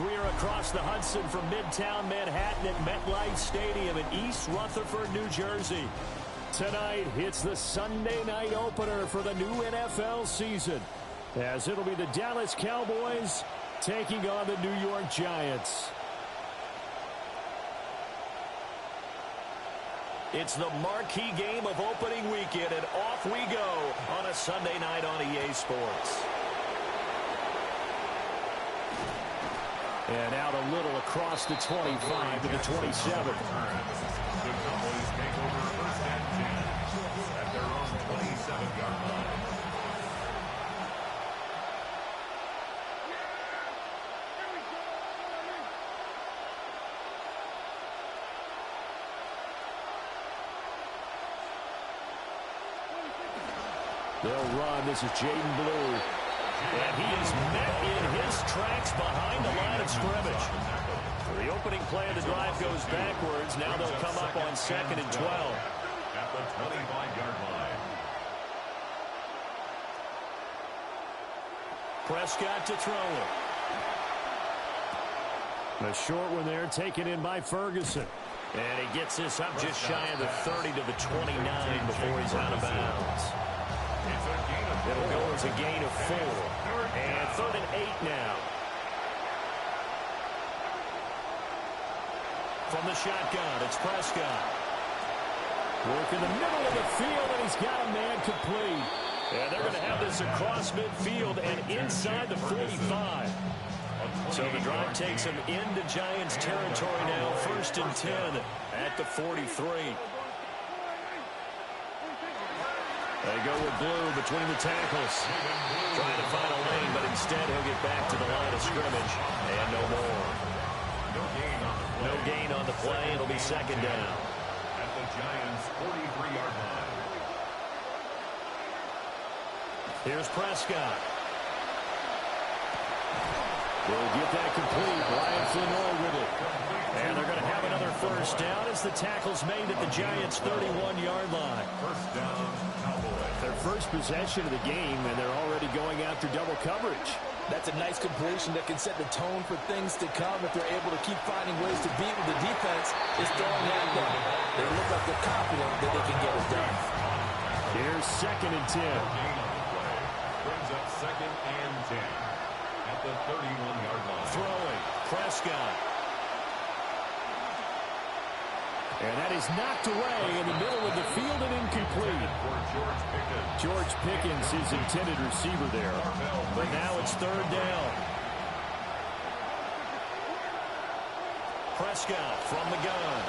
We are across the Hudson from Midtown Manhattan at MetLife Stadium in East Rutherford, New Jersey. Tonight, it's the Sunday night opener for the new NFL season, as it'll be the Dallas Cowboys taking on the New York Giants. It's the marquee game of opening weekend, and off we go on a Sunday night on EA Sports. And out a little across the 25 to the 27. The Cowboys take over first and 10 at their own 27-yard line. They'll run. This is Jaden Blue. And he is met in his tracks behind the line of scrimmage. The opening play of the drive goes backwards. Now they'll come up on 2nd and 12. At the 25-yard line. Prescott to throw it. A short one there, taken in by Ferguson. And he gets this up just shy of the 30 to the 29 before he's out of bounds. It'll go as a gain of 4. And 3rd and 8 now. From the shotgun, it's Prescott. Work in the middle of the field, and he's got a man complete. And they're going to have this across midfield and inside the 45. So the drive takes him into Giants territory now. 1st and 10 at the 43. They go with Blue between the tackles. Trying to find a lane, but instead he'll get back to the line of scrimmage. And no more. No gain on the play. It'll be 2nd down. At the Giants' 43-yard line. Here's Prescott. Will get that complete. Ryan Flenoy with it. And they're going to have another 1st down as the tackle's made at the Giants' 31-yard line. 1st down, Cowboys. Their first possession of the game, and they're already going after double coverage. That's a nice completion that can set the tone for things to come if they're able to keep finding ways to beat what the defense is throwing at them. They look like they're confident that they can get it done. Here's 2nd and 10. Brings up 2nd and 10 at the 31-yard line. Throwing, Prescott. And that is knocked away in the middle of the field and incomplete. George Pickens, his intended receiver there. But now it's 3rd down. Prescott from the gun.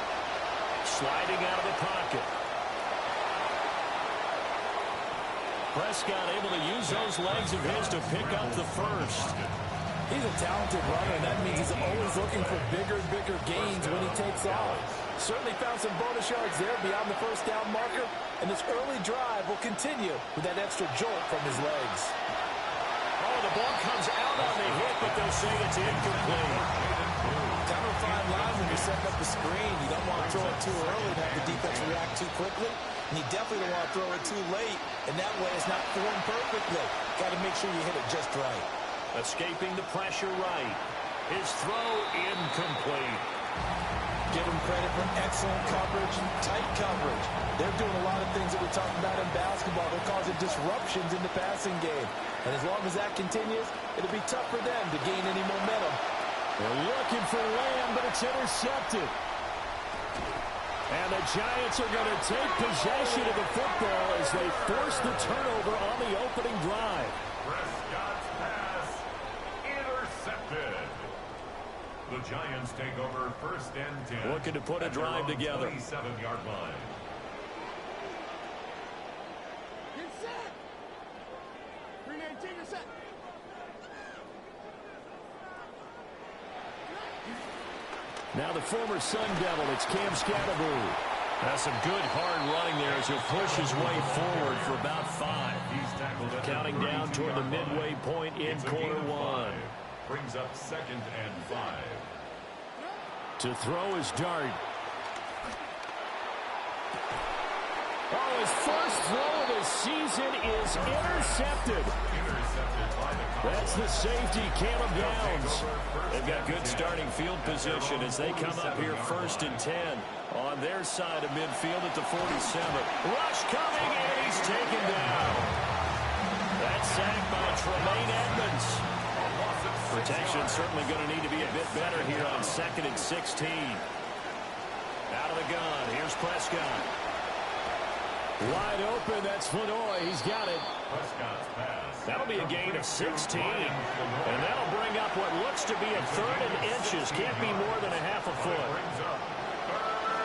Sliding out of the pocket. Prescott able to use those legs of his to pick up the 1st. He's a talented runner, and that means he's always looking for bigger and bigger gains when he takes off. Certainly found some bonus yards there beyond the 1st down marker, and this early drive will continue with that extra jolt from his legs. Oh, the ball comes out on the hit, but they'll say it's incomplete. Kind of a fine line when you're setting up the screen. You don't want to throw it too early and have the defense react too quickly, and you definitely don't want to throw it too late, and that way it's not formed perfectly. Got to make sure you hit it just right. Escaping the pressure right. His throw incomplete. Give them credit for excellent coverage, tight coverage. They're doing a lot of things that we talked about in basketball. They're causing disruptions in the passing game. And as long as that continues, it'll be tough for them to gain any momentum. They're looking for Lamb, but it's intercepted. And the Giants are going to take possession of the football as they force the turnover on the opening drive. Prescott's pass intercepted. The Giants take over 1st and 10. Looking to put a drive together. 27-yard line. Get set. 319, you're set. Now the former Sun Devil, it's Cam Scatterbury. That's some good hard running there as he'll push his way forward for about 5. He's tackled at Counting down toward the midway point in quarter 1. Brings up 2nd and 5. To throw his dart. Oh, his first throw of the season is intercepted. Intercepted by the Cowboys. That's the safety, Caleb Downs. they've got good starting field position as they come up here 1st and 10 on their side of midfield at the 47. Rush coming, and he's taken down. That's sacked by Tremaine Edmonds. Protection certainly going to need to be a bit better here on 2nd and 16. Out of the gun, here's Prescott. Wide open, that's Flournoy. He's got it. That'll be a gain of 16. And that'll bring up what looks to be a 3rd and inches. Can't be more than a half a foot.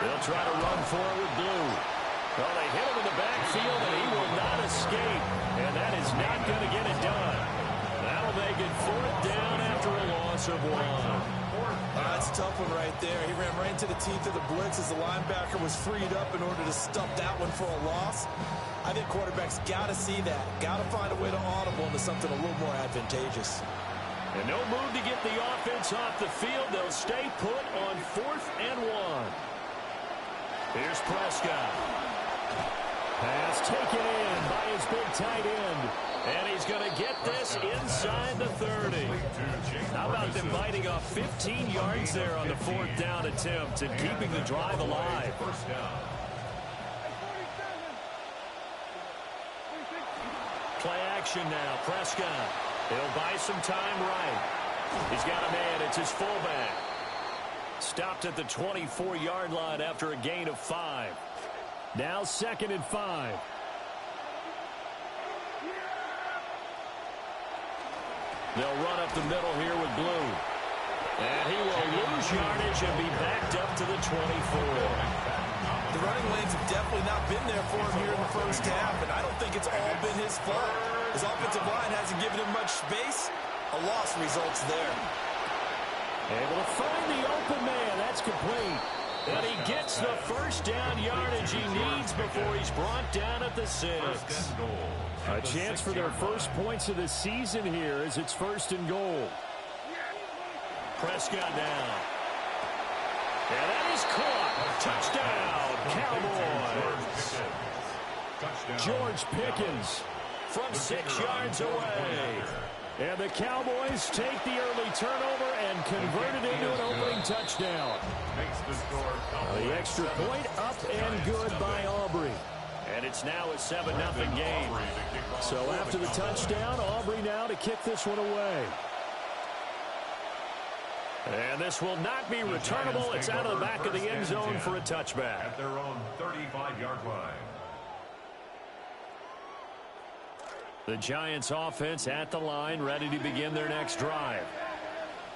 They'll try to run for it with Blue. Well, they hit him in the backfield, and he will not escape. And that is not going to get it done. That'll make it 4th down after a loss of 1. That's a tough one right there. He ran right into the teeth of the blitz as the linebacker was freed up in order to stop that one for a loss. I think quarterbacks got to see that. Got to find a way to audible into something a little more advantageous. And no move to get the offense off the field. They'll stay put on 4th and 1. Here's Prescott. Pass taken in by his big tight end. And he's going to get this inside the 30. How about them biting off 15 yards there on the 4th down attempt and keeping the drive alive? Play action now. Prescott. He'll buy some time right. He's got a man. It's his fullback. Stopped at the 24-yard line after a gain of 5. Now 2nd and 5. They'll run up the middle here with Blue. And he will lose yardage and be backed up to the 24. The running lanes have definitely not been there for him here in the first half, and I don't think it's all been his fault. His offensive line hasn't given him much space. A loss results there. Able to find the open man. That's complete. And he gets the 1st down yardage he needs before he's brought down at the 6. A chance for their first points of the season here as it's 1st and goal. Prescott down. And that is caught. Touchdown, Cowboys. George Pickens from 6 yards away. And the Cowboys take the early turnover and convert it into an opening touchdown. The extra point up and good by Aubrey. And it's now a 7-0 game. So after the touchdown, Aubrey now to kick this one away. And this will not be returnable. It's out of the back of the end zone for a touchback. At their own 35-yard line. The Giants offense at the line, ready to begin their next drive.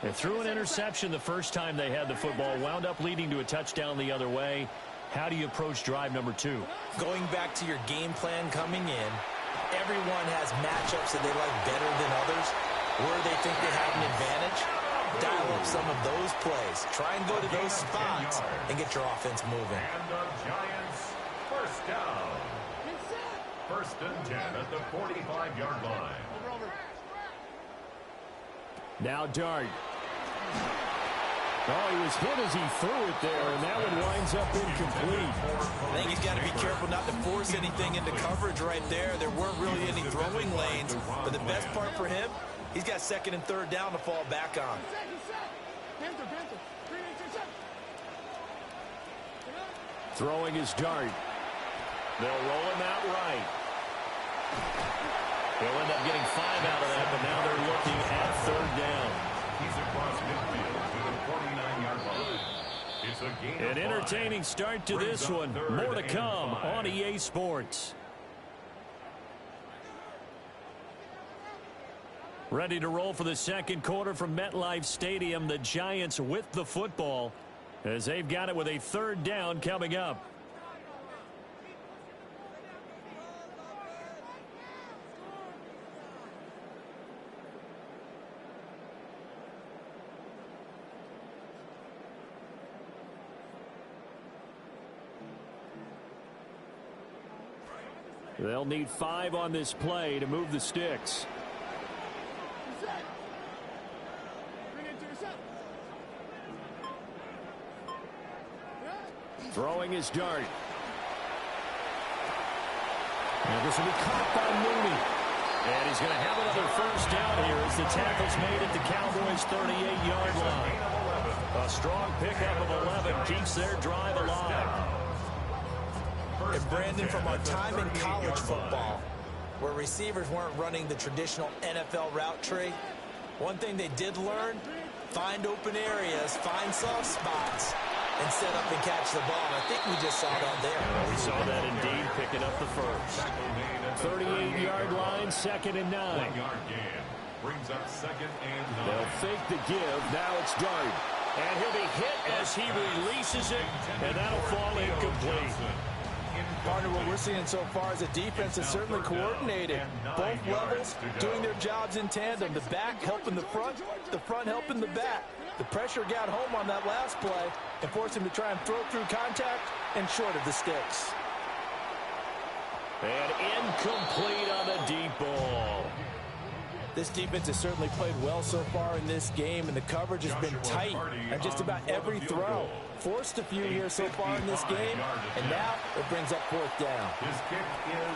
They threw an interception the first time they had the football, wound up leading to a touchdown the other way. How do you approach drive number 2? Going back to your game plan coming in, everyone has matchups that they like better than others, where they think they have an advantage. Dial up some of those plays. Try and go to those spots and get your offense moving. And the Giants, 1st down. 1st and 10 at the 45-yard line. Now Dart. Oh, he was hit as he threw it there, and that one winds up incomplete. I think he's got to be careful not to force anything into coverage right there. There weren't really any throwing lanes, but the best part for him, he's got 2nd and 3rd down to fall back on. Throwing his Dart. They'll roll him out right. They'll end up getting 5 out of that, but now they're looking at 3rd down. He's across midfield to the 49-yard line. It's a gain of 5. An entertaining start to this one. More to come on EA Sports. Ready to roll for the 2nd quarter from MetLife Stadium. The Giants with the football as they've got it with a 3rd down coming up. They'll need 5 on this play to move the sticks. Throwing his Dart. And this will be caught by Mooney. And he's going to have another first down here as the tackle's made at the Cowboys' 38-yard line. A strong pickup of 11 keeps their drive alive. And Brandon, from our time in college football, where receivers weren't running the traditional NFL route tree, one thing they did learn, find open areas, find soft spots, and set up and catch the ball. And I think we just saw that there. We saw that indeed, picking up the first. 38-yard line, 2nd and 9. 1 yard gain. Brings up 2nd and 9. They'll fake the give. Now it's Dart. And he'll be hit as he releases it, and that'll fall incomplete. Partner, what we're seeing so far is a defense is certainly coordinated. Both levels doing their jobs in tandem. The back helping the front helping the back. The pressure got home on that last play and forced him to try and throw through contact and short of the sticks. And incomplete on the deep ball. This defense has certainly played well so far in this game, and the coverage has been tight on just about every throw. Forced a few here so far in this game, and now it brings up 4th down.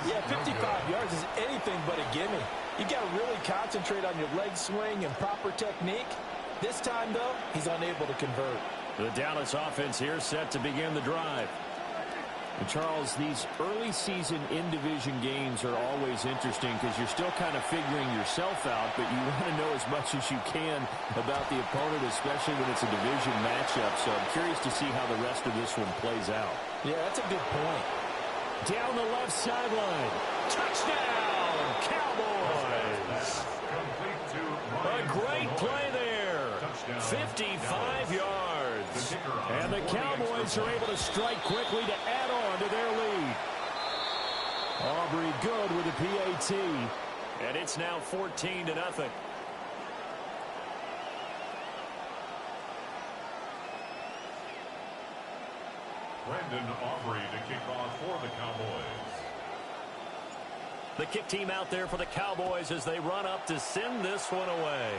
Yeah, 55 yards is anything but a gimme. You got to really concentrate on your leg swing and proper technique. This time, though, he's unable to convert. The Dallas offense here set to begin the drive. And Charles, these early season in-division games are always interesting because you're still kind of figuring yourself out, but you want to know as much as you can about the opponent, especially when it's a division matchup. So I'm curious to see how the rest of this one plays out. Yeah, that's a good point. Down the left sideline. Touchdown, Cowboys! A great play there. 55 yards. And the Cowboys are able to strike quickly to add on to their lead. Aubrey good with the PAT. And it's now 14-0. Brandon Aubrey to kick off for the Cowboys. The kick team out there for the Cowboys as they run up to send this one away.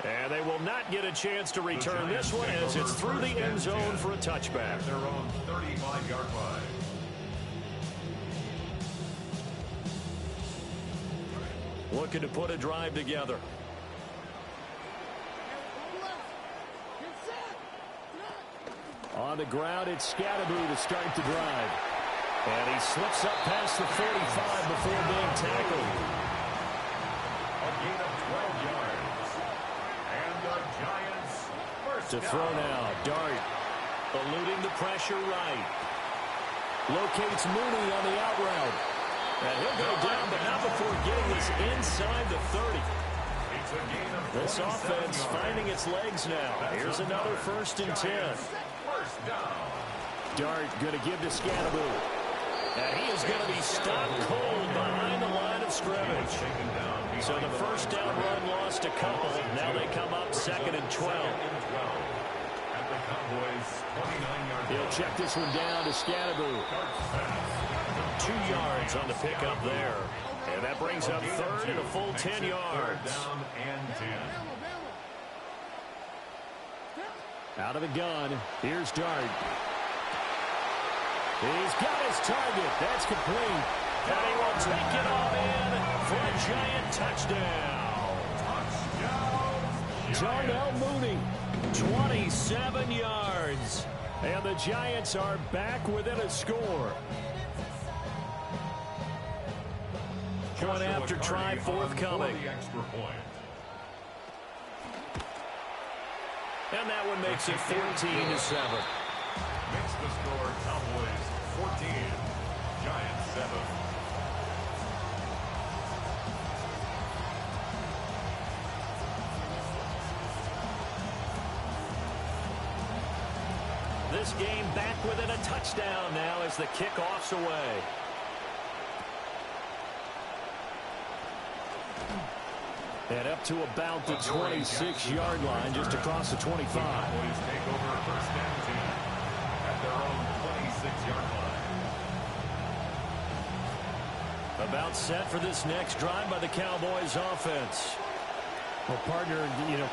And they will not get a chance to return this one as it's through the end zone for a touchback. Their own 35-yard line. Looking to put a drive together. On the ground, it's Scatterby to start the drive. And he slips up past the 45 before being tackled. A gain of 12 yards. And the Giants first To down. throw now, Dart eluding the pressure right. Locates Mooney on the out route. And he'll go down, but not before getting this inside the 30. It's a gain of This 27 offense yards. finding its legs now. Here's another 1st and 10. First down. Dart going to give to Scatterby. And he is going to be stopped cold behind the line of scrimmage. So the first down run lost a couple. Now they come up 2nd and 12. At the Cowboys' 29-yard He'll check this one down to Scatterby. 2 yards on the pickup there. And that brings up 3rd and a full 10 yards. Down and 10. Out of the gun, here's Dart. He's got his target. That's complete. And he will take it all in for a Giant touchdown. Darnell Mooney, 27 yards. And the Giants are back within a score. One after try forthcoming. And that one makes it 14-7. Makes the score Cowboys 14, Giants 7. This game back within a touchdown now as the kickoff's away. And up to about the 26-yard line, just across the 25. Cowboys take over first and 10 at their own 26-yard line. About set for this next drive by the Cowboys offense. Well, partner,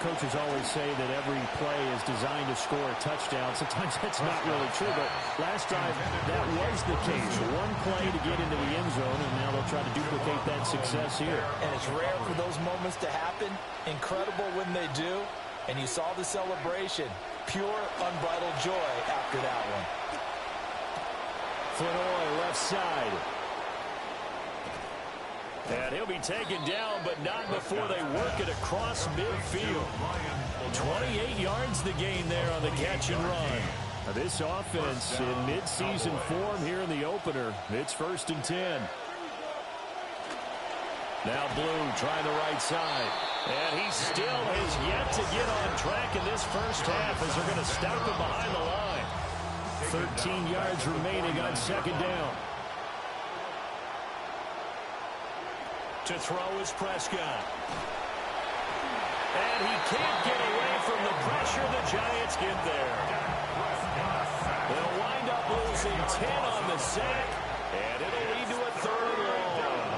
coaches always say that every play is designed to score a touchdown. Sometimes that's not really true, but last drive that was the case. One play to get into the end zone, and now they'll try to duplicate that success here. And it's rare for those moments to happen. Incredible when they do. And you saw the celebration. Pure, unbridled joy after that one. Flanoy left side. And he'll be taken down, but not before they work it across midfield. 28 yards the gain there on the catch and run. Now this offense in midseason form here in the opener. It's 1st and 10. Now Blue trying the right side. And he still has yet to get on track in this first half as they're going to stop him behind the line. 13 yards remaining on 2nd down. To throw is Prescott. And he can't get away from the pressure. The Giants get there. They'll wind up losing 10 on the sack, and it'll lead to a 3rd and long.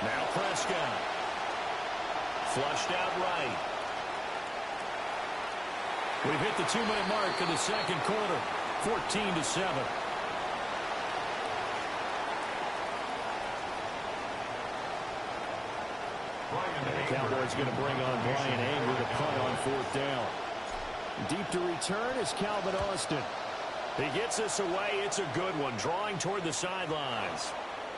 Now Prescott. Flushed out right. We've hit the 2-minute mark in the 2nd quarter. 14-7. The Cowboys going to bring on Brian Anger with a punt on 4th down. Deep to return is Calvin Austin. He gets us away. It's a good one, drawing toward the sidelines.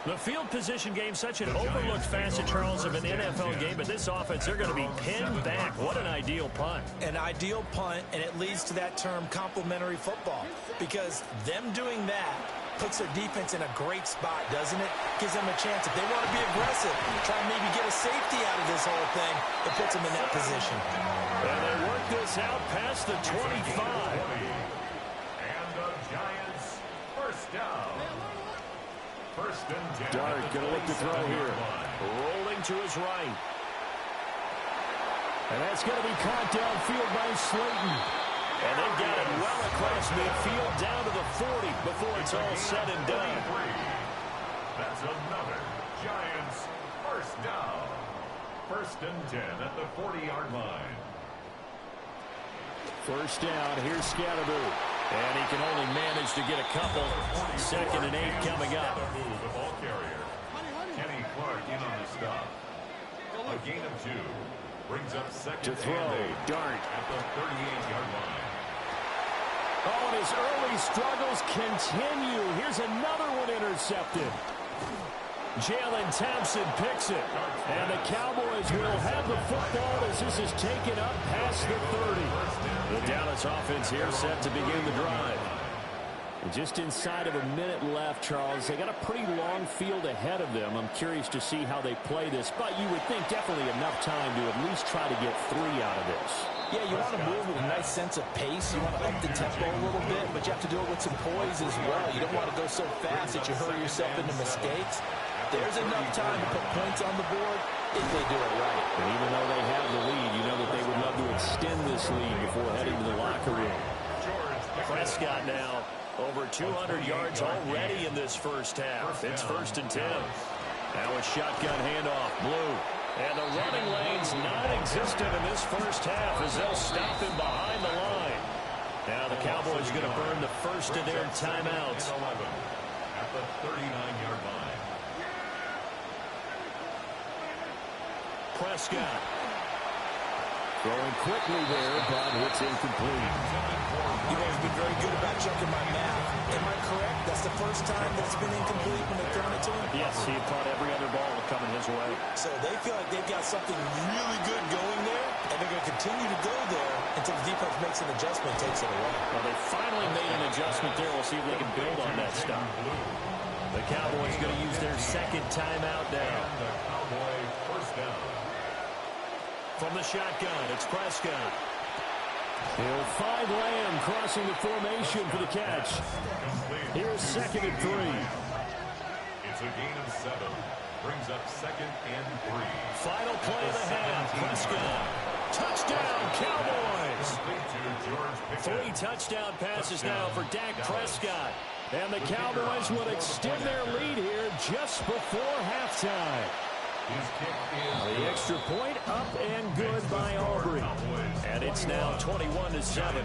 The field position game, such an overlooked facet, Charles, of an NFL game, but this offense, they're going to be pinned back. What an ideal punt. An ideal punt, and it leads to that term complementary football, because them doing that puts their defense in a great spot, doesn't it? Gives them a chance. If they want to be aggressive, try and maybe get a safety out of this whole thing, it puts them in that position. And they work this out past the 25. And the Giants, 1st down. 1st and 10. Dart going to look to throw here. Rolling to his right. And that's going to be caught downfield by Slayton. And they've got it well across midfield down to the 40 before it's all said and done. That's another Giants 1st down. 1st and 10 at the 40-yard line. 1st down. Here's Scatterboo. And he can only manage to get a couple. 2nd and 8 coming up. The ball carrier. Kenny Clark in on the stop. A gain of 2. Brings up 2nd to throw. And 8 Dart. at the 38-yard line. Oh, and his early struggles continue. Here's another one intercepted. Jalen Thompson picks it. And the Cowboys will have the football as this is taken up past the 30. The Dallas offense here set to begin the drive. And just inside of a minute left, Charles. They got a pretty long field ahead of them. I'm curious to see how they play this. But you would think definitely enough time to at least try to get 3 out of this. Yeah, you want to move with a nice sense of pace. You want to up the tempo a little bit, but you have to do it with some poise as well. You don't want to go so fast that you hurry yourself into mistakes. There's enough time to put points on the board if they do it right. And even though they have the lead, you know that they would love to extend this lead before heading to the locker room. Prescott now over 200 yards already in this first half. It's 1st and 10. Now a shotgun handoff. Blue. And the running lane's non-existent in this first half as they'll stop him behind the line. Now the Cowboys are going to burn the first of their timeouts. 11 at the 39-yard line. Prescott. Throwing quickly there, but it's incomplete. You've always been very good about checking my math. Am I correct? That's the first time that's been incomplete when they've thrown it to him? Yes, he caught every other ball coming his way. So they feel like they've got something really good going there, and they're going to continue to go there until the defense makes an adjustment and takes it away. Well, they finally made an adjustment there. We'll see if they can build on that stuff. The Cowboys going to use their 2nd timeout now. And the Cowboy 1st down. From the shotgun, it's Prescott. He'll find Lamb crossing the formation for the catch. Here's 2nd and 3. It's a gain of 7. Brings up 2nd and 3. Final play of the half. Prescott. Touchdown, Cowboys. 3 touchdown passes now for Dak Prescott. And the Cowboys will extend their lead here just before halftime. The extra point up and good by Aubrey. And it's now 21-7.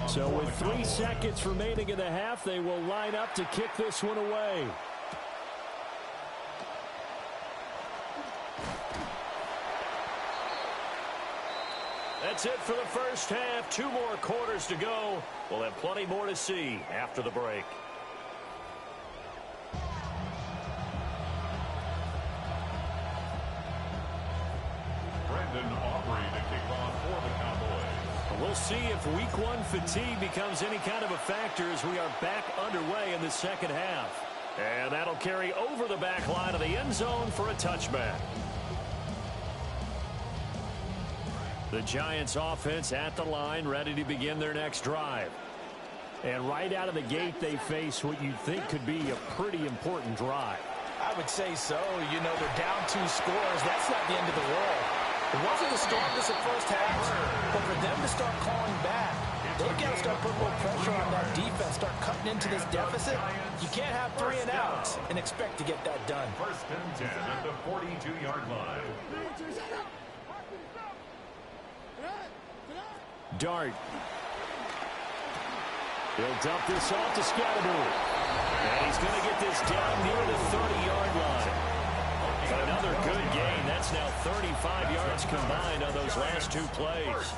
So with 3 seconds remaining in the half, they will line up to kick this one away. That's it for the first half. 2 more quarters to go. We'll have plenty more to see after the break. We'll see if week 1 fatigue becomes any kind of a factor as we are back underway in the second half. And that'll carry over the back line of the end zone for a touchback. The Giants offense at the line, ready to begin their next drive. And right out of the gate, they face what you think could be a pretty important drive. I would say so. You know, they're down 2 scores. That's not the end of the world. It wasn't the strongest at first half, but for them to start calling back, they've got to start putting more pressure on that defense, start cutting into this deficit. You can't have 3 and outs and expect to get that done. First and 10 at the 42-yard line. Dart. He'll dump this off to Scatterbury. And he's going to get this down near the 30-yard line. Another good gain. That's now 35 yards combined on those last 2 plays.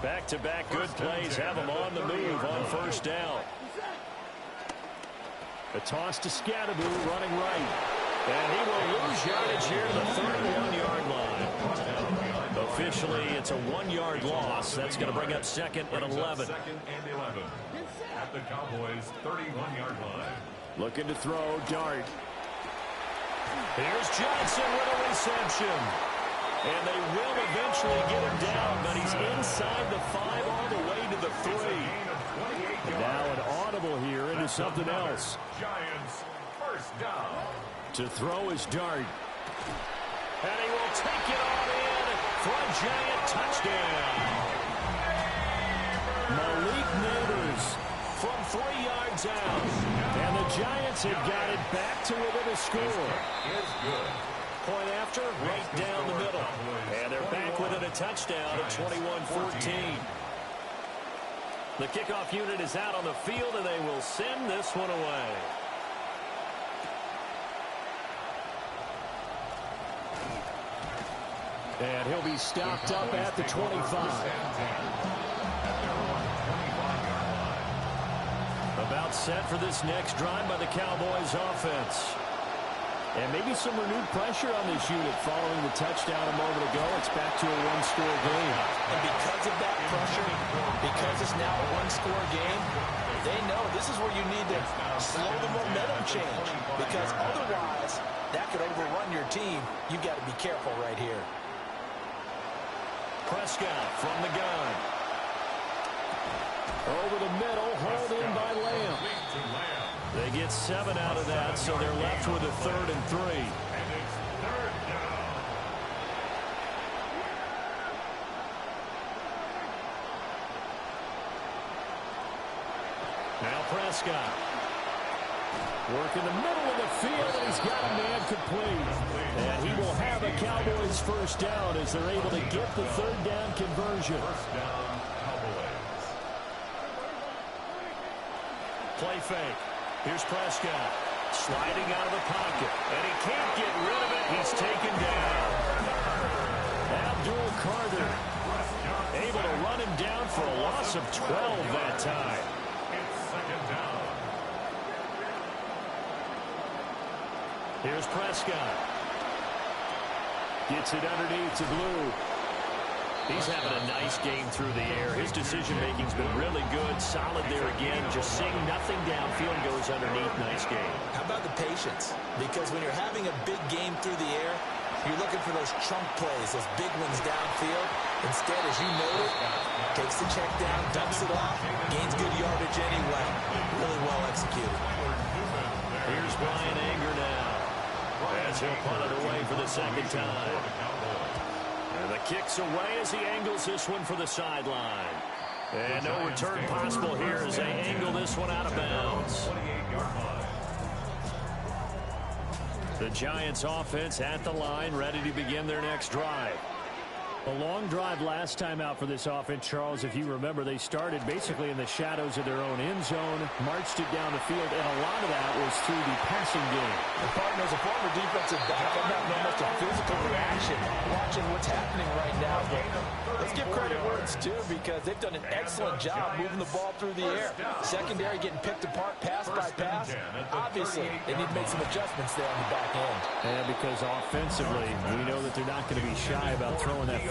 Back-to-back good plays have them on the move on first down. A toss to Scatterbury running right. And he will lose yardage here to the 31-yard line. Officially, it's a 1-yard loss. That's going to bring up 2nd and 11. 2nd and 11 at the Cowboys' 31-yard line. Looking to throw, Dart. Here's Johnson with a reception. And they will eventually get him down, but he's inside the 5 all the way to the 3. And now an audible here into something else. Giants first down. To throw is Dart. And he will take it on in for a Giant touchdown. Malik Neighbors from 3 yards out. And the Giants have got it back to within a score. Point after, right down the middle. And they're back within a touchdown at 21-14. The kickoff unit is out on the field, and they will send this one away. And he'll be stopped up at the 25. About set for this next drive by the Cowboys offense. And maybe some renewed pressure on this unit following the touchdown a moment ago. It's back to a 1-score game. And because of that pressure, because it's now a 1-score game, they know this is where you need to slow the momentum change. Because otherwise, that could overrun your team. You've got to be careful right here. Prescott from the gun. Over the middle, hauled in by Lamb. They get 7 out of that, so they're left with a 3rd and 3. Now Prescott. Work in the middle of the field, and he's got a man complete. And he will have a Cowboys first down as they're able to get the 3rd down conversion. First down, Cowboys. Play fake. Here's Prescott. Sliding out of the pocket. And he can't get rid of it. He's taken down. Abdul Carter able to run him down for a loss of 12 that time. It's 2nd down. Here's Prescott. Gets it underneath to Blue. He's having a nice game through the air. His decision-making's been really good. Solid there again. Just seeing nothing downfield, goes underneath. Nice game. How about the patience? Because when you're having a big game through the air, you're looking for those chunk plays, those big ones downfield. Instead, as you noted, takes the check down, dumps it off, gains good yardage anyway. Really well executed. Here's Brian Anger now. As he'll punt it away for the 2nd time. And the kick's away as he angles this one for the sideline. And no return possible here as they angle this one out of bounds. The Giants offense at the line, ready to begin their next drive. A long drive last time out for this offense, Charles. If you remember, they started basically in the shadows of their own end zone, marched it down the field, and a lot of that was through the passing game. The partner is a former defensive back. I'm having almost a physical reaction watching what's happening right now. But let's give credit where it's due because they've done an excellent job moving the ball through the air. Secondary getting picked apart pass by pass. Obviously, they need to make some adjustments there on the back end. Yeah, because offensively, we know that they're not going to be shy about throwing that football.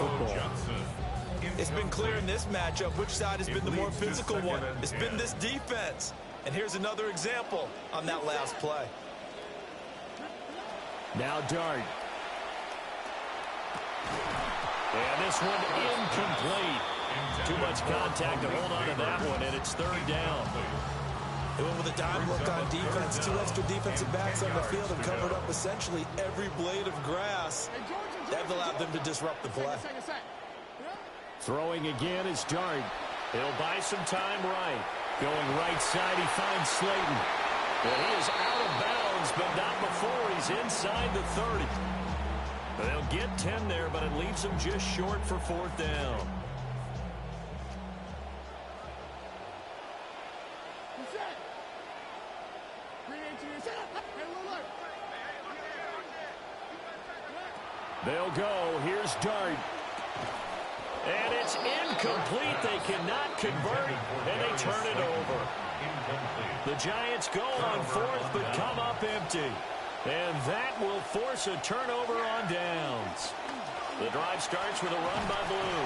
It's been clear in this matchup which side has been the more physical one. It's been this defense. And here's another example on that last play. Now Dart. And this one incomplete. Too much contact to hold on to that one, and it's third down. They went with a dime look on defense. 2 extra defensive backs on the field and covered up essentially every blade of grass. That allowed them to disrupt the play. Throwing again is Dart. He'll buy some time right. Going right side, he finds Slayton. Well, he is out of bounds, but not before he's inside the 30. They'll get 10 there, but it leaves them just short for fourth down. They'll go. Here's Dart. And it's incomplete. They cannot convert, and they turn it over. The Giants go on fourth, but come up empty. And that will force a turnover on downs. The drive starts with a run by Blue.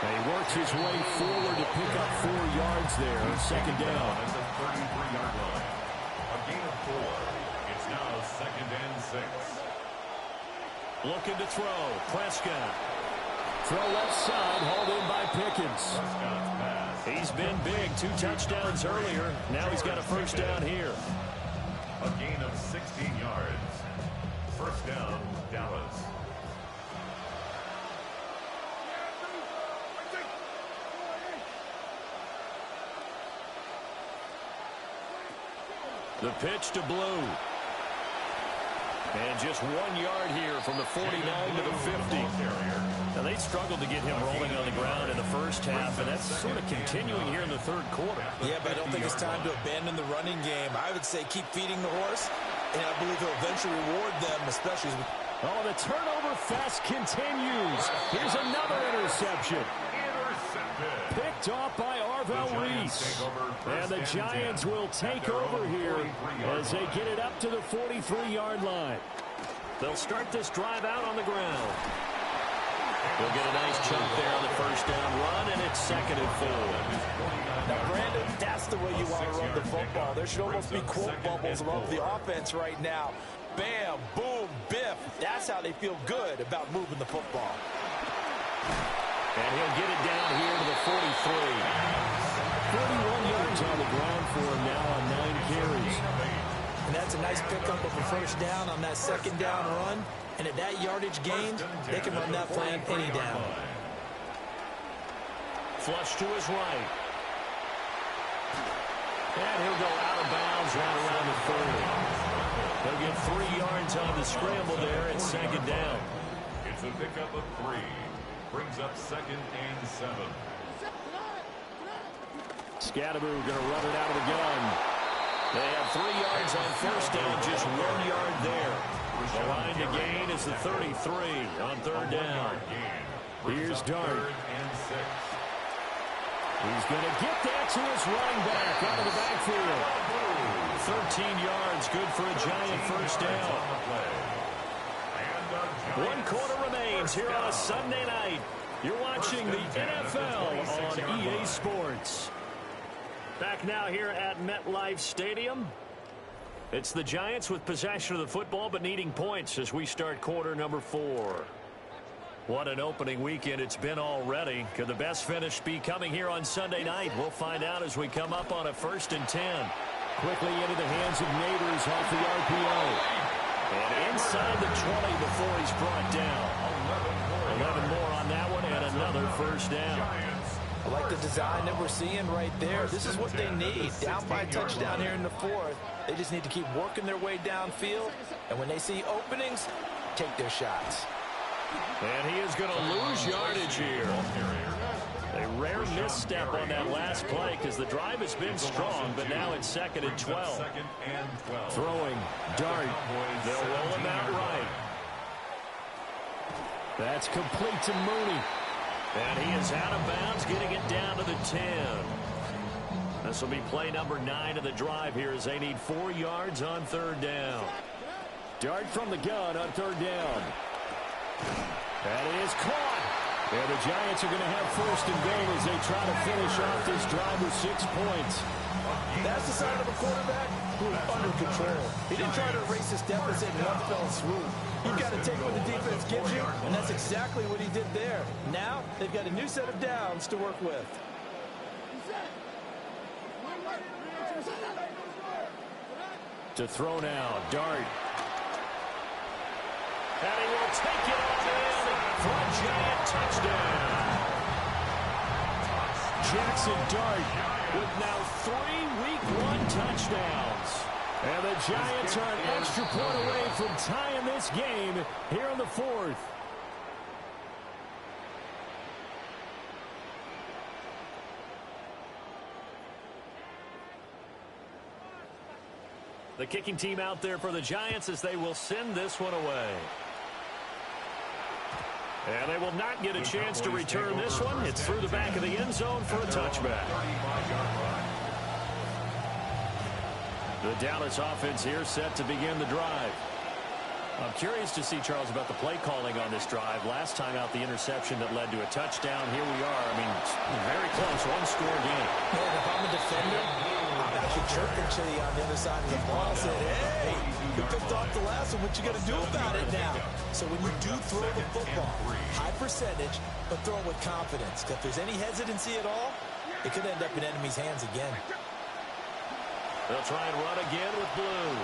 And he works his way forward to pick up 4 yards there on second down. At the 33-yard line. A gain of 4. It's now second and 6. Looking to throw. Prescott. Throw left side, hauled in by Pickens. He's been big. 2 touchdowns earlier. Now he's got a first down here. A gain of 16 yards. First down, Dallas. The pitch to Blue. And just 1 yard here from the 49 to the 50. Now, they struggled to get him rolling on the ground in the first half, and that's sort of continuing here in the third quarter. Yeah, but I don't think it's time to abandon the running game. I would say keep feeding the horse, and I believe he'll eventually reward them, especially as we... Oh, the turnover fest continues. Here's another interception. Picked off by Arvell Reese. And the Giants will take over here as they get it up to the 43-yard line. They'll start this drive out on the ground. They'll get a nice chunk there on the first down run, and it's second and 4. Now, Brandon, that's the way you want to run the football. There should almost be quote bubbles above the offense right now. Bam, boom, biff. That's how they feel good about moving the football. And he'll get it down here to the 43. 41 yards on the ground for him now on 9 carries. And that's a nice pickup of a first down on that second down run. And at that yardage gained, they can run that play any down. Flush to his right. And he'll go out of bounds right around the 30. He'll get 3 yards on the scramble there at second down. It's a pickup of 3. Brings up second and 7. Scatteroo going to run it out of the gun. They have 3 yards on first down, just 1 yard there. The line to gain is the 33 on third down. Here's Dart. He's going to get that to his running back out of the backfield. 13 yards, good for a Giant first down. 1 quarter remains here on a Sunday night. You're watching the NFL on EA Sports. Back now here at MetLife Stadium. It's the Giants with possession of the football but needing points as we start quarter number 4. What an opening weekend it's been already. Could the best finish be coming here on Sunday night? We'll find out as we come up on a 1st and 10. Quickly into the hands of Neighbors off the RPO. And inside the 20 before he's brought down. 11 more on that one and another first down. I like the design that we're seeing right there. This is what they need. Down by a touchdown here in the 4th. They just need to keep working their way downfield, and when they see openings, take their shots. And he is going to lose yardage here. A rare misstep on that last play because the drive has been strong, but now it's 2nd and 12. Throwing, Dart. They'll roll him out right. That's complete to Mooney. And he is out of bounds, getting it down to the 10. This will be play number 9 of the drive here as they need 4 yards on 3rd down. Dart from the gun on 3rd down. That is caught. And the Giants are going to have 1st and goal as they try to finish off this drive with 6 points. That's the sign of a quarterback who is under control. He didn't try to erase his deficit in one fell swoop. You've got to take what the defense gives you, and that's exactly what he did there. Now they've got a new set of downs to work with. To throw now, Dart. And he will take it all in for a Giant touchdown. Jackson Dart with now 3 Week 1 touchdowns. And the Giants are an extra point away from tying this game here in the 4th. The kicking team out there for the Giants as they will send this one away. And they will not get a chance to return this one. It's through the back of the end zone for a touchback. The Dallas offense here set to begin the drive. I'm curious to see, Charles, about the play calling on this drive. Last time out, the interception that led to a touchdown. Here we are. I mean, very close, 1-score game. Man, if I'm a defender, I'm actually chirping to you on the other side of the ball. I said, hey, you picked off the last one. What you got to do about it now? So when you do throw the football, high percentage, but throw it with confidence. If there's any hesitancy at all, it could end up in enemy's hands again. They'll try and run again with Blue.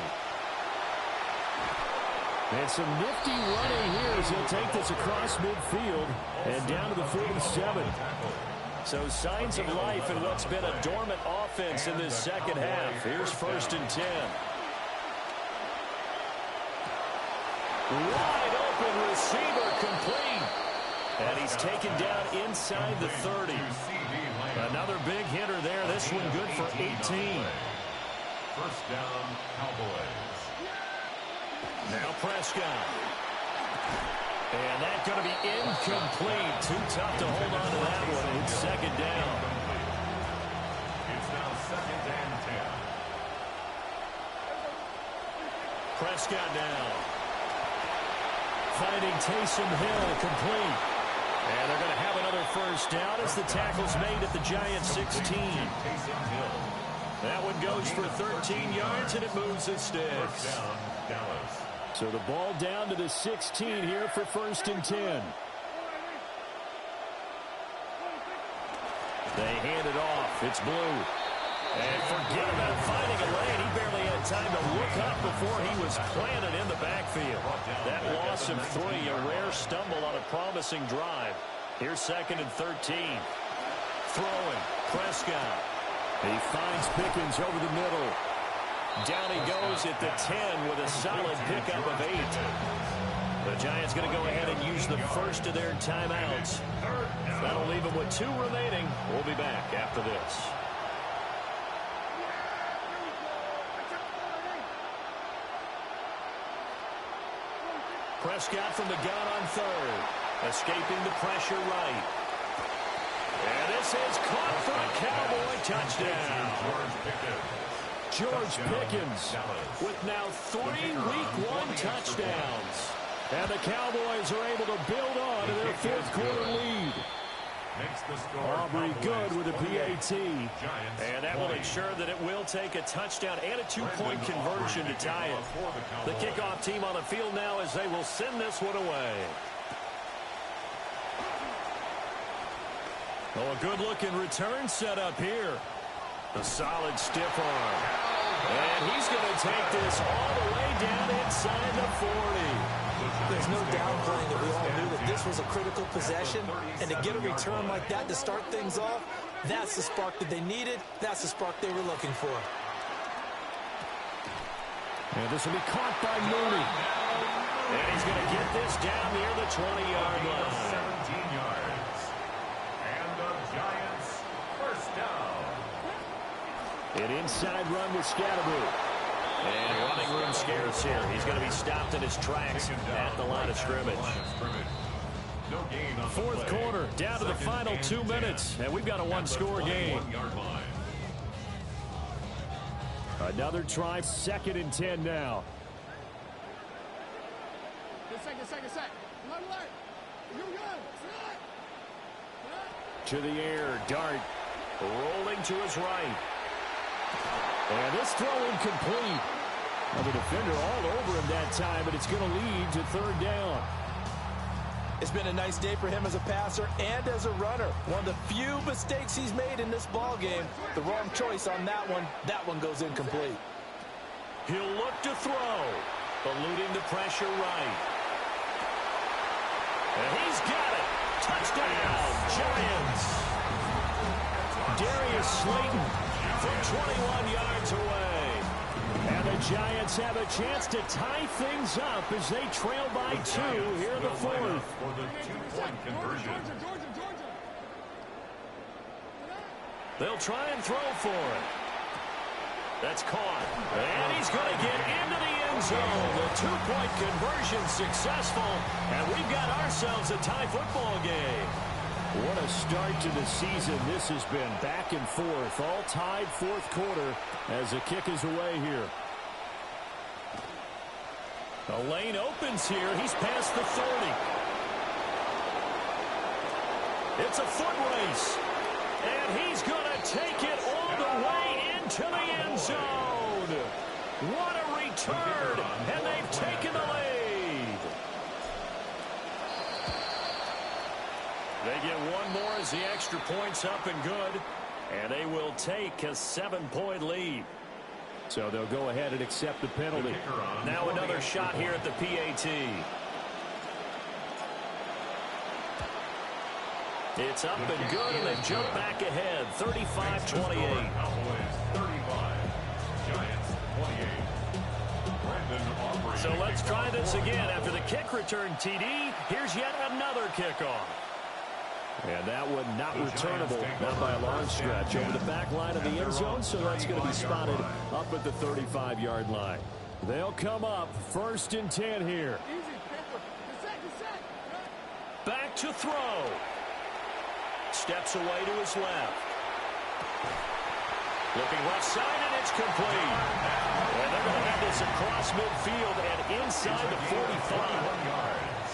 And some nifty running here as he'll take this across midfield and down to the 47. So signs of life in what's been a dormant offense in this second half. Here's 1st and 10. Wide open receiver complete. And he's taken down inside the 30. Another big hitter there. This one good for 18. 1st down, Cowboys. Now Prescott. And that's going to be incomplete. Too tough to hold on to that one. It's 2nd down. It's now 2nd and 10. Prescott now. Finding Taysom Hill complete. And they're going to have another 1st down as the tackle's made at the Giants 16. Taysom Hill. That one goes for 13 yards, and it moves the sticks. 1st down, Dallas. So the ball down to the 16 here for 1st and 10. They hand it off. It's Blue. And forget about finding a lane. He barely had time to look up before he was planted in the backfield. That loss of 3, a rare stumble on a promising drive. Here's 2nd and 13. Throwing. Prescott. He finds Pickens over the middle. Down he goes at the 10 with a solid pickup of 8. The Giants going to go ahead and use the 1st of their timeouts. That'll leave them with 2 remaining. We'll be back after this. Prescott from the gun on 3rd. Escaping the pressure right. And this is caught for a Cowboy touchdown. George Pickens with now 3 Week 1 touchdowns. And the Cowboys are able to build on to their 4th quarter lead. Aubrey good with a PAT. And that will ensure that it will take a touchdown and a 2-point conversion to tie it. The kickoff team on the field now as they will send this one away. Oh, a good-looking return set up here. A solid stiff arm. And he's going to take this all the way down inside the 40. There's no downplaying that we all knew that this was a critical possession. And to get a return like that to start things off, that's the spark that they needed. That's the spark they were looking for. And this will be caught by Mooney. And he's going to get this down near the 20-yard line. 17 yards. And the Giants first down. An inside run with Scatterbroo. And running room scarce here. He's going to be stopped in his tracks at the line of scrimmage. No gain on Fourth quarter, down to the final 2 minutes, and we've got a one-score game. Another try, 2nd and 10 now. Good set. Alert. You good. To the air, Dart rolling to his right. And this throw incomplete. Well, the defender all over him that time, but it's going to lead to 3rd down. It's been a nice day for him as a passer and as a runner. One of the few mistakes he's made in this ball game. The wrong choice on that one. That one goes incomplete. He'll look to throw. Eluding the pressure right. And he's got it. Touchdown, Giants. Darius Slayton from 21 yards away. And the Giants have a chance to tie things up as they trail by 2 here in the 4th. For the 2-point conversion. Georgia. They'll try and throw for it. That's caught. And he's going to get into the end zone. The 2-point conversion successful. And we've got ourselves a tie football game. What a start to the season this has been. Back and forth. All tied 4th quarter as the kick is away here. The lane opens here. He's past the 30. It's a foot race. And he's going to take it all the way into the end zone. What a return. And they've taken the lead. They get one more as the extra point's up and good. And they will take a 7-point lead. So they'll go ahead and accept the penalty. Now another shot here at the PAT. It's up and good, and they jump back ahead, 35-28. Cowboys 35, Giants 28. So let's try this again. After the kick return TD, here's yet another kickoff. And that one not returnable, not by a long stretch, over the back line of the end zone, so that's going to be spotted up at the 35-yard line. They'll come up, 1st and 10 here. Good set. Back to throw. Steps away to his left. Looking left side, and it's complete. And they're going to have this across midfield and inside the 45. yards.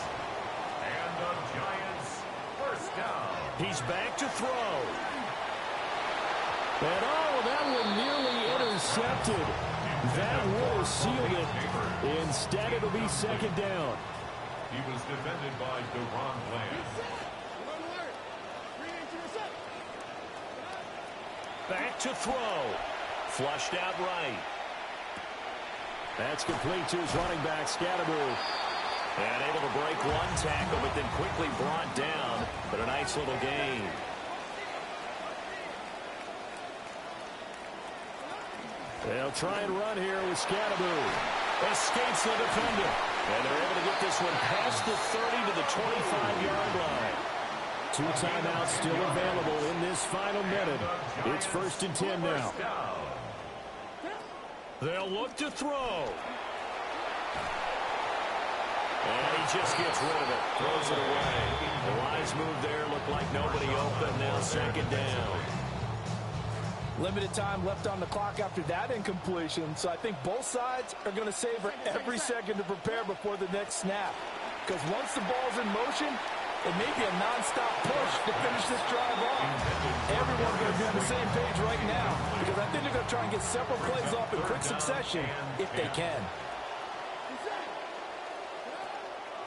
And the Giants first down. He's back to throw. And that one nearly intercepted. That would have sealed it. Instead, it'll be 2nd down. He was defended by Deron Bland. Back to throw. Flushed out right. That's complete to his running back, Scatterbroo. And able to break one tackle, but then quickly brought down. But a nice little gain. They'll try and run here with Scatterbroo. Escapes the defender. And they're able to get this one past the 30 to the 25-yard line. 2 timeouts still available in this final minute. It's 1st and 10 now. They'll look to throw. And he just gets rid of it. Throws it away. The wise move there. Looked like nobody open. Now 2nd down. Limited time left on the clock after that incompletion, so I think both sides are going to savor every second to prepare before the next snap. Because once the ball's in motion, it may be a non-stop push to finish this drive off. Everyone's going to be on the same page right now, because I think they're going to try and get several plays off in quick succession if they can.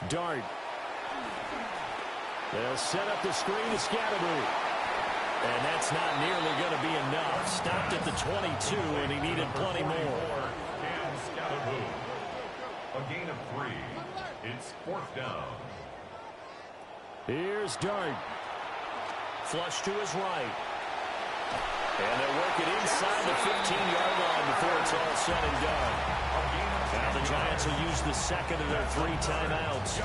Dart. They'll set up the screen to Scatterbroo. And that's not nearly going to be enough. Stopped at the 22, and he needed plenty more. And Scatterbroo. A gain of 3. It's 4th down. Here's Dart. Flush to his right. And they'll work it inside the 15-yard line before it's all said and done. A gain of Now the Giants will use the second of their 3 timeouts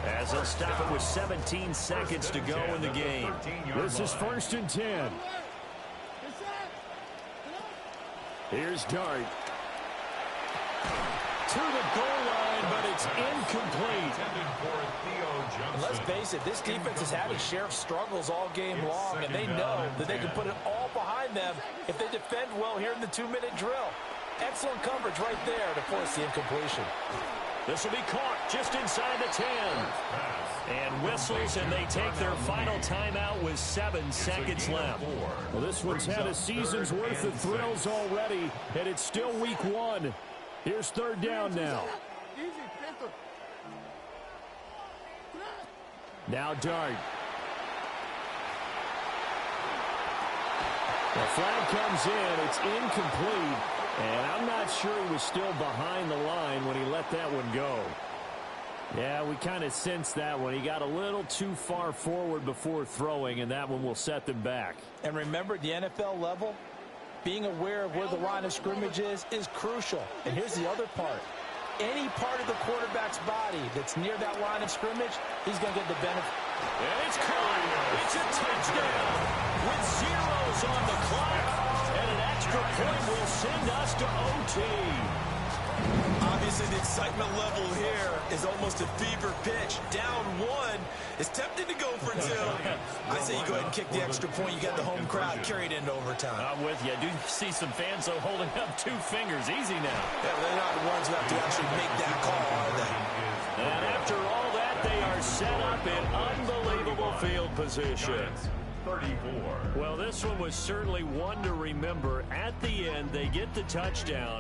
as they'll stop it with 17 seconds to go in the game. This is 1st and 10. Here's Dart. To the goal line, but it's incomplete. And let's face it, this defense has had its share of struggles all game long, and they know that they can put it all behind them if they defend well here in the 2-minute drill. Excellent coverage right there to force the incompletion. This will be caught just inside the 10. And whistles, and they take their final timeout with 7 seconds left. Well, this one's had a season's worth of thrills already, and it's still week 1. Here's 3rd down now. Now Dart. The flag comes in. It's incomplete. And I'm not sure he was still behind the line when he let that one go. Yeah, we kind of sensed that one. He got a little too far forward before throwing, and that one will set them back. And remember, at the NFL level, being aware of where the line of scrimmage is crucial. And here's the other part. Any part of the quarterback's body that's near that line of scrimmage, he's going to get the benefit. And it's caught. It's a touchdown with zeros on the clock. And an extra point will send us to OT. Obviously, the excitement level here is almost a fever pitch. Down 1. It's tempting to go for 2. I say you go ahead and kick the extra point. You got the home crowd carried into overtime. I'm with you. I do see some fans, though, holding up 2 fingers. Easy now. Yeah, they're not the ones who have to actually make that call, are they? And after all that, they are set up in unbelievable field position. 34. Well, this one was certainly one to remember. At the end, they get the touchdown.